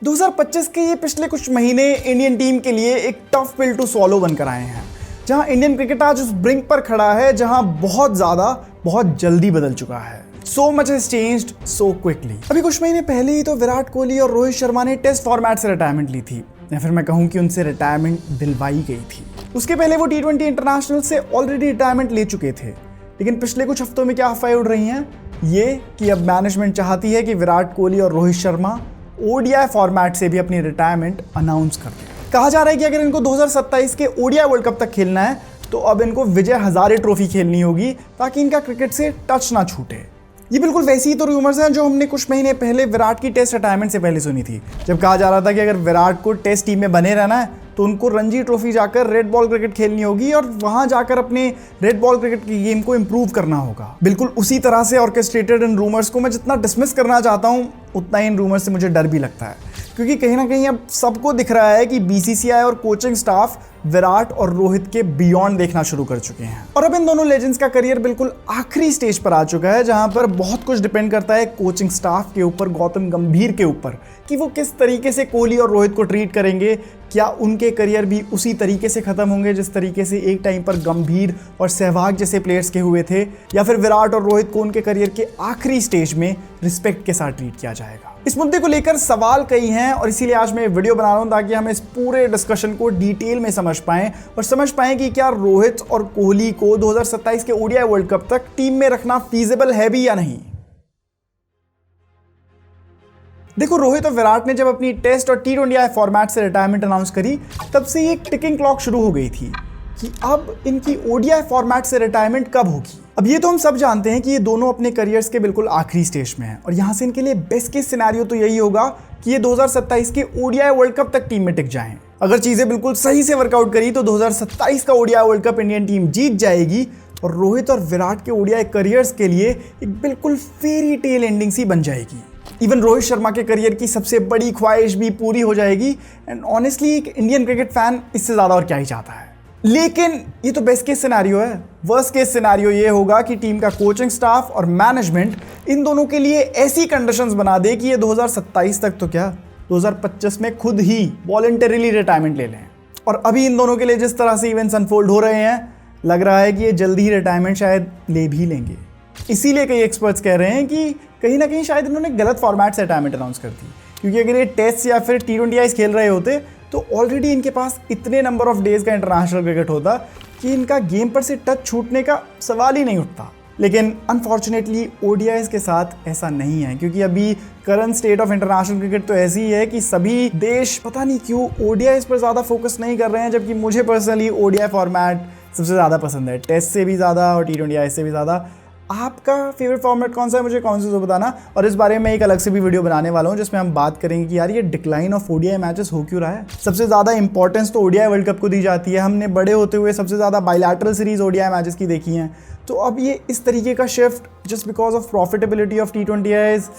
2025 के ये पिछले कुछ महीने इंडियन टीम के लिए एक टफ पिल टू सॉलो बनकर आए हैं, जहां इंडियन क्रिकेट आज उस ब्रिंक पर खड़ा है जहां बहुत जल्दी बदल चुका है। So much has changed so quickly. अभी कुछ महीने पहले ही तो विराट कोहली और रोहित शर्मा ने टेस्ट फॉर्मेट से रिटायरमेंट ली थी, या फिर मैं कहूं कि उनसे रिटायरमेंट दिलवाई गई थी। उसके पहले वो T20 इंटरनेशनल से ऑलरेडी रिटायरमेंट ले चुके थे, लेकिन पिछले कुछ हफ्तों में क्या अफवाहें उड़ रही हैं, ये कि अब मैनेजमेंट चाहती है कि विराट कोहली और रोहित शर्मा ODI फॉर्मेट से भी अपनी रिटायरमेंट अनाउंस कर दें। कहा जा रहा है कि अगर इनको 2027 के ODI वर्ल्ड कप तक खेलना है तो अब इनको विजय हजारे ट्रॉफी खेलनी होगी ताकि इनका क्रिकेट से टच ना छूटे। ये बिल्कुल वैसी ही तो रूमर्स हैं जो हमने कुछ महीने पहले विराट की टेस्ट रिटायरमेंट से पहले सुनी थी, जब कहा जा रहा था कि अगर विराट को टेस्ट टीम में बने रहना है तो उनको रणजी ट्रॉफी जाकर रेड बॉल क्रिकेट खेलनी होगी और वहां जाकर अपने रेड बॉल क्रिकेट की गेम को इंप्रूव करना होगा। बिल्कुल उसी तरह से ऑर्केस्ट्रेटेड इन रूमर्स को मैं जितना डिसमिस करना चाहता हूं, उतना ही इन रूमर्स से मुझे डर भी लगता है, क्योंकि कहीं ना कहीं अब सबको दिख रहा है कि BCCI और कोचिंग स्टाफ विराट और रोहित के बियॉन्ड देखना शुरू कर चुके हैं। और अब इन दोनों लेजेंड्स का करियर बिल्कुल आखिरी स्टेज पर आ चुका है, जहां पर बहुत कुछ डिपेंड करता है कोचिंग स्टाफ के ऊपर, गौतम गंभीर के ऊपर, कि वो किस तरीके से कोहली और रोहित को ट्रीट करेंगे। क्या उनके करियर भी उसी तरीके से खत्म होंगे जिस तरीके से एक टाइम पर गंभीर और सहवाग जैसे प्लेयर्स के हुए थे, या फिर विराट और रोहित को उनके करियर के आखिरी स्टेज में रिस्पेक्ट के साथ ट्रीट किया जाएगा। इस मुद्दे को लेकर सवाल कई हैं और इसीलिए आज मैं वीडियो बना रहा हूं ताकि हम इस पूरे डिस्कशन को डिटेल में समझ पाएं और समझ पाएं कि क्या रोहित और कोहली को 2027 के ODI वर्ल्ड कप तक टीम में रखना फीजिबल है भी या नहीं। देखो, रोहित और विराट ने जब अपनी टेस्ट और T20I फॉर्मेट से रिटायरमेंट अनाउंस करी, तब से ये एक टिकिंग क्लॉक शुरू हो गई थी कि अब इनकी ODI फॉर्मेट से रिटायरमेंट कब होगी। अब ये तो हम सब जानते हैं कि ये दोनों अपने करियर्स के बिल्कुल आखिरी स्टेज में हैं और यहाँ से इनके लिए बेस्ट केस सिनेरियो तो यही होगा कि ये 2027 के ODI वर्ल्ड कप तक टीम में टिक जाएं। अगर चीजें बिल्कुल सही से वर्कआउट करी तो 2027 का ODI world cup Indian team जीत जाएगी और रोहित और विराट के ODI करियर्स के लिए एक बिल्कुल फेरी टेल एंडिंग सी बन जाएगी। इवन रोहित शर्मा के करियर की सबसे बड़ी ख्वाहिश भी पूरी हो जाएगी। एंड ऑनेस्टली एक इंडियन क्रिकेट फैन इससे ज्यादा और क्या ही चाहता है। लेकिन ये तो बेस्ट केस सिनेरियो है। वर्स्ट केस सिनेरियो ये होगा कि टीम का कोचिंग स्टाफ और मैनेजमेंट इन दोनों के लिए ऐसी कंडीशंस बना दे कि ये 2027 तक तो क्या 2025 में खुद ही वॉलंटरीली रिटायरमेंट ले लें। और अभी इन दोनों के लिए जिस तरह से इवेंट्स अनफोल्ड हो रहे हैं, लग रहा है कि ये जल्दी ही रिटायरमेंट शायद ले भी लेंगे। इसीलिए कई एक्सपर्ट्स कह रहे हैं कि कहीं ना कहीं शायद इन्होंने गलत फॉर्मेट से रिटायरमेंट अनाउंस कर दी, क्योंकि अगर ये टेस्ट या फिर T20I खेल रहे होते तो ऑलरेडी इनके पास इतने नंबर ऑफ डेज का इंटरनेशनल क्रिकेट होता कि इनका गेम पर से टच छूटने का सवाल ही नहीं उठता। लेकिन अनफॉर्चुनेटली ODIs के साथ ऐसा नहीं है, क्योंकि अभी current state of international cricket तो ऐसी ही है कि सभी देश पता नहीं क्यों ODIs पर ज़्यादा फोकस नहीं कर रहे हैं, जबकि मुझे पर्सनली ODI फॉर्मेट सबसे ज़्यादा पसंद है, टेस्ट से भी ज़्यादा और T20I से भी ज़्यादा। आपका फेवरेट फॉर्मेट कौन सा है मुझे कमेंट्स में बताना, और इस बारे में एक अलग से भी वीडियो बनाने वाला हूं जिसमें हम बात करेंगे कि यार ये डिक्लाइन ऑफ ODI मैचेस हो क्यों रहा है। सबसे ज़्यादा इंपॉर्टेंस तो ODI वर्ल्ड कप को दी जाती है। हमने बड़े होते हुए सबसे ज़्यादा बायलैटरल सीरीज ODI मैचेस की देखी हैं, तो अब ये इस तरीके का shift just because of profitability of T20Is,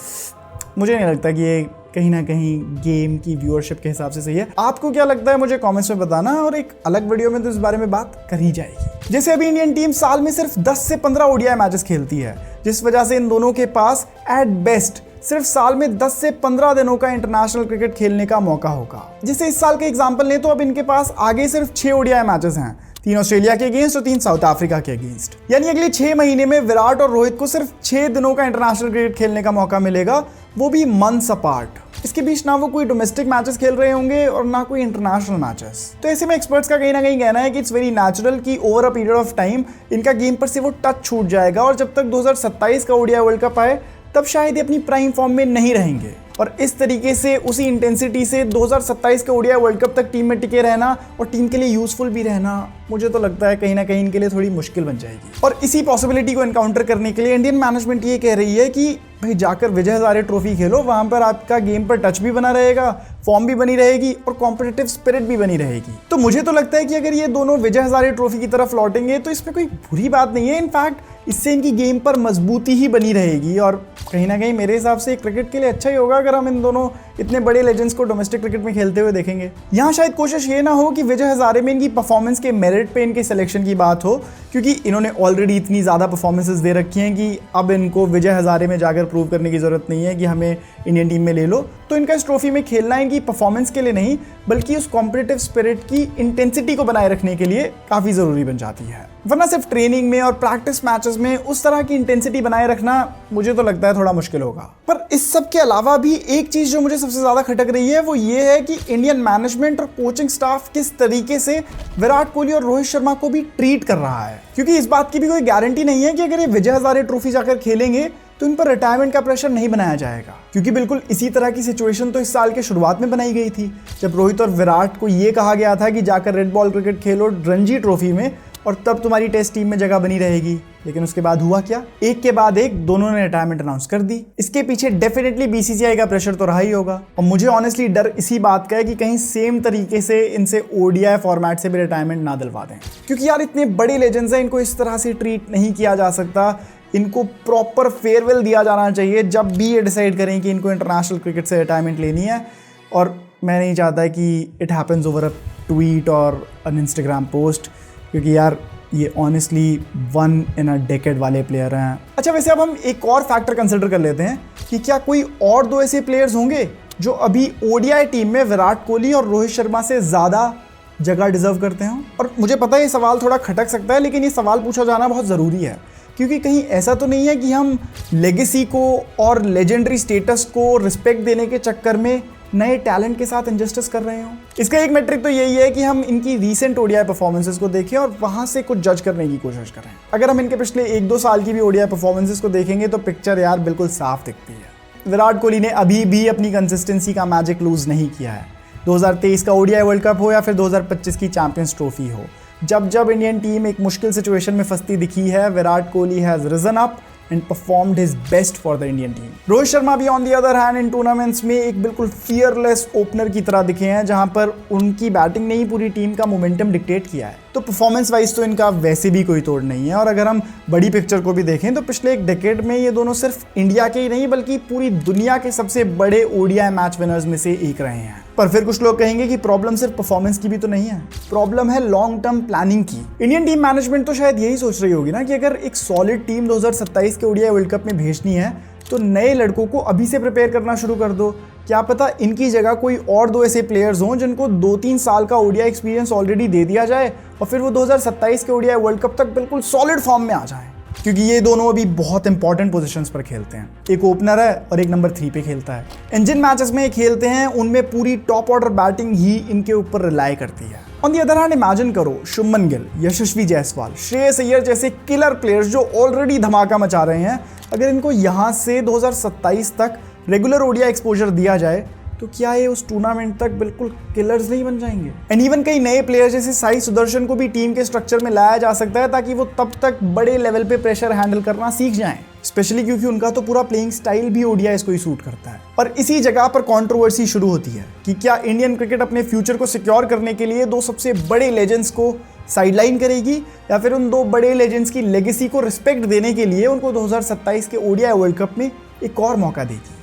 मुझे नहीं लगता कि ये कहीं ना कहीं गेम की व्यूअरशिप के हिसाब से सही है। आपको क्या लगता है मुझे कमेंट्स में बताना, और एक अलग वीडियो में तो इस बारे में बात कर ही जाएगी। जैसे अभी इंडियन टीम साल में सिर्फ 10 से 15 ODI मैचेस खेलती है, जिस वजह से इन दोनों के पास एट बेस्ट सिर्फ साल में 10 से 15 दिनों का इंटरनेशनल क्रिकेट खेलने का मौका होगा। जैसे इस साल के एग्जाम्पल लें तो अब इनके पास आगे सिर्फ 6 ODI मैचेस हैं, 3 ऑस्ट्रेलिया के अगेंस्ट और 3 साउथ अफ्रीका के अगेंस्ट। यानी अगले 6 महीने में विराट और रोहित को सिर्फ 6 दिनों का इंटरनेशनल क्रिकेट खेलने का मौका मिलेगा, वो भी मंथ्स अपार्ट। इसके बीच ना वो कोई डोमेस्टिक मैचेस खेल रहे होंगे और ना कोई इंटरनेशनल मैचेस। तो ऐसे में एक्सपर्ट्स का कहीं ना कहीं कहना है कि इट्स वेरी नेचुरल कि over a period of time इनका गेम पर से वो टच छूट जाएगा, और जब तक 2027 का ODI वर्ल्ड कप आए तब शायद ये अपनी प्राइम फॉर्म में नहीं रहेंगे। और इस तरीके से उसी इंटेंसिटी से 2027 के ODI वर्ल्ड कप तक टीम में टिके रहना और टीम के लिए यूजफुल भी रहना, मुझे तो लगता है कहीं ना कहीं इनके लिए थोड़ी मुश्किल बन जाएगी। और इसी पॉसिबिलिटी को एनकाउंटर करने के लिए इंडियन मैनेजमेंट ये कह रही है कि भाई जाकर विजय हजारे ट्रॉफी खेलो, वहां पर आपका गेम पर टच भी बना रहेगा, फॉर्म भी बनी रहेगी और कॉम्पिटिटिव स्पिरिट भी बनी रहेगी। तो मुझे तो लगता है कि अगर ये दोनों विजय हजारे ट्रॉफी की तरफ लौटेंगे तो इसमें कोई बुरी बात नहीं है। इनफैक्ट इससे इनकी गेम पर मजबूती ही बनी रहेगी और कहीं ना कहीं मेरे हिसाब से क्रिकेट के लिए अच्छा ही होगा अगर हम इन दोनों इतने बड़े लेजेंड्स को डोमेस्टिक क्रिकेट में खेलते हुए देखेंगे। यहाँ शायद कोशिश ये ना हो कि विजय हजारे में इनकी परफॉर्मेंस के मेरिट पे इनके सिलेक्शन की बात हो, क्योंकि इन्होंने ऑलरेडी इतनी ज़्यादा परफॉर्मेंसेस दे रखी हैं कि अब इनको विजय हजारे में जाकर प्रूव करने की ज़रूरत नहीं है कि हमें इंडियन टीम में ले लो। तो इनका इस ट्रॉफी में खेलना इनकी परफॉर्मेंस के लिए नहीं बल्कि उस कॉम्पिटिटिव स्पिरिट की इंटेंसिटी को बनाए रखने के लिए काफ़ी ज़रूरी बन जाती है। वरना सिर्फ ट्रेनिंग में और प्रैक्टिस मैचेस में उस तरह की इंटेंसिटी बनाए रखना मुझे तो लगता है थोड़ा मुश्किल होगा। पर इस सब के अलावा भी एक चीज़ जो मुझे सबसे ज़्यादा खटक रही है वो ये है कि इंडियन मैनेजमेंट और कोचिंग स्टाफ किस तरीके से विराट कोहली और रोहित शर्मा को भी ट्रीट कर रहा है, क्योंकि इस बात की भी कोई गारंटी नहीं है कि अगर ये विजय हजारे ट्रॉफी जाकर खेलेंगे तो इन पर रिटायरमेंट का प्रेशर नहीं बनाया जाएगा, क्योंकि बिल्कुल इसी तरह की सिचुएशन तो इस साल के शुरुआत में बनाई गई थी जब रोहित और विराट को ये कहा गया था कि जाकर रेड बॉल क्रिकेट खेलो रणजी ट्रॉफी में और तब तुम्हारी टेस्ट टीम में जगह बनी रहेगी। लेकिन उसके बाद हुआ क्या, एक के बाद एक दोनों ने रिटायरमेंट अनाउंस कर दी। इसके पीछे डेफिनेटली बीसीसीआई का प्रेशर तो रहा ही होगा और मुझे ऑनेस्टली डर इसी बात का है कि कहीं सेम तरीके से इनसे ओडीआई फॉर्मेट से भी रिटायरमेंट ना दिलवा दें, क्योंकि यार इतने बड़े लेजेंड्स हैं, इनको इस तरह से ट्रीट नहीं किया जा सकता। इनको प्रॉपर फेयरवेल दिया जाना चाहिए जब भी ये डिसाइड करें कि इनको इंटरनेशनल क्रिकेट से रिटायरमेंट लेनी है। और मैं नहीं चाहता कि it happens over a tweet और एन इंस्टाग्राम पोस्ट, क्योंकि यार ये ऑनेस्टली 1 इन अ डेकेड वाले प्लेयर हैं। अच्छा, वैसे अब हम एक और फैक्टर कंसिडर कर लेते हैं कि क्या कोई और दो ऐसे प्लेयर्स होंगे जो अभी ओडीआई टीम में विराट कोहली और रोहित शर्मा से ज़्यादा जगह डिजर्व करते हैं। और मुझे पता है ये सवाल थोड़ा खटक सकता है, लेकिन ये सवाल पूछा जाना बहुत ज़रूरी है, क्योंकि कहीं ऐसा तो नहीं है कि हम लेगेसी को और लेजेंडरी स्टेटस को रिस्पेक्ट देने के चक्कर में नए टैलेंट के साथ इंजस्टिस कर रहे हो। इसका एक मेट्रिक तो यही है कि हम इनकी रीसेंट ओडीआई परफॉर्मेंसेस को देखें और वहां से कुछ जज करने की कोशिश करें। अगर हम इनके पिछले 1-2 साल की भी ओडीआई परफॉर्मेंसेस को देखेंगे तो पिक्चर यार बिल्कुल साफ दिखती है। विराट कोहली ने अभी भी अपनी कंसिस्टेंसी का मैजिक लूज नहीं किया है। 2023 का ओडीआई वर्ल्ड कप हो या फिर 2025 की चैंपियंस ट्रॉफी हो, जब जब इंडियन टीम एक मुश्किल सिचुएशन में फंसती दिखी है, Virat Kohli has risen up and performed his best for the Indian team. Rohit Sharma भी on the other hand इन टूर्नामेंट्स में एक बिल्कुल fearless ओपनर की तरह दिखे हैं, जहां पर उनकी बैटिंग ने ही पूरी टीम का मोमेंटम डिक्टेट किया है। तो परफॉर्मेंस वाइज तो इनका वैसे भी कोई तोड़ नहीं है। और अगर हम बड़ी पिक्चर को भी देखें तो पिछले एक डेकेड में ये दोनों सिर्फ इंडिया के ही नहीं बल्कि पूरी दुनिया के सबसे बड़े ओडीआई मैच विनर्स में से एक रहे हैं। पर फिर कुछ लोग कहेंगे कि प्रॉब्लम सिर्फ परफॉर्मेंस की भी तो नहीं है, प्रॉब्लम है लॉन्ग टर्म प्लानिंग की। इंडियन टीम मैनेजमेंट तो शायद यही सोच रही होगी ना कि अगर एक सॉलिड टीम 2027 के ओडीआई वर्ल्ड कप में भेजनी है तो नए लड़कों को अभी से प्रिपेयर करना शुरू कर दो। क्या पता इनकी जगह कोई और दो ऐसे प्लेयर्स हों जिनको 2-3 साल का ओडीआई एक्सपीरियंस ऑलरेडी दे दिया जाए और फिर वो 2027 के ओडीआई वर्ल्ड कप तक बिल्कुल सॉलिड फॉर्म में आ जाए, क्योंकि ये दोनों अभी बहुत इंपॉर्टेंट पोजीशंस पर खेलते हैं। एक ओपनर है और एक नंबर 3 पे खेलता है। जिन मैचेस में ये खेलते हैं उनमें पूरी टॉप ऑर्डर बैटिंग ही इनके ऊपर रिलाई करती है। On the other hand imagine करो शुभमन गिल, यशस्वी जायसवाल, श्रेयस अय्यर जैसे किलर प्लेयर्स जो ऑलरेडी धमाका मचा रहे हैं, अगर इनको यहाँ से 2027 तक रेगुलर ओडीआई एक्सपोजर दिया जाए तो क्या ये उस टूर्नामेंट तक बिल्कुल किलर्स नहीं बन जाएंगे। एंड इवन कई नए प्लेयर जैसे साई सुदर्शन को भी टीम के स्ट्रक्चर में लाया जा सकता है ताकि वो तब तक बड़े लेवल पे प्रेशर हैंडल करना सीख जाएं, स्पेशली क्योंकि उनका तो पूरा प्लेइंग स्टाइल भी ओडीआई इसको ही सूट करता है। और इसी जगह पर कंट्रोवर्सी शुरू होती है कि क्या इंडियन क्रिकेट अपने फ्यूचर को सिक्योर करने के लिए दो सबसे बड़े लेजेंड्स को साइडलाइन करेगी या फिर उन दो बड़े लेजेंड्स की लेगेसी को रिस्पेक्ट देने के लिए उनको 2027 के ओडीआई वर्ल्ड कप में एक और मौका देगी।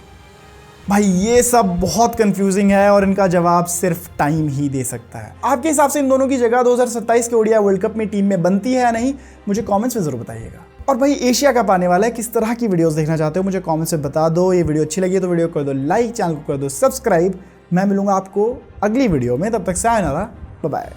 भाई ये सब बहुत कंफ्यूजिंग है और इनका जवाब सिर्फ टाइम ही दे सकता है। आपके हिसाब से इन दोनों की जगह 2027 के ओडीआई वर्ल्ड कप में टीम में बनती है या नहीं, मुझे कमेंट्स में जरूर बताइएगा। और भाई एशिया कप आने वाला है, किस तरह की वीडियोस देखना चाहते हो मुझे कमेंट्स में बता दो। ये वीडियो अच्छी लगी तो वीडियो कर दो लाइक, चैनल को कर दो सब्सक्राइब। मैं मिलूंगा आपको अगली वीडियो में, तब तक सायोनारा, बाय बाय।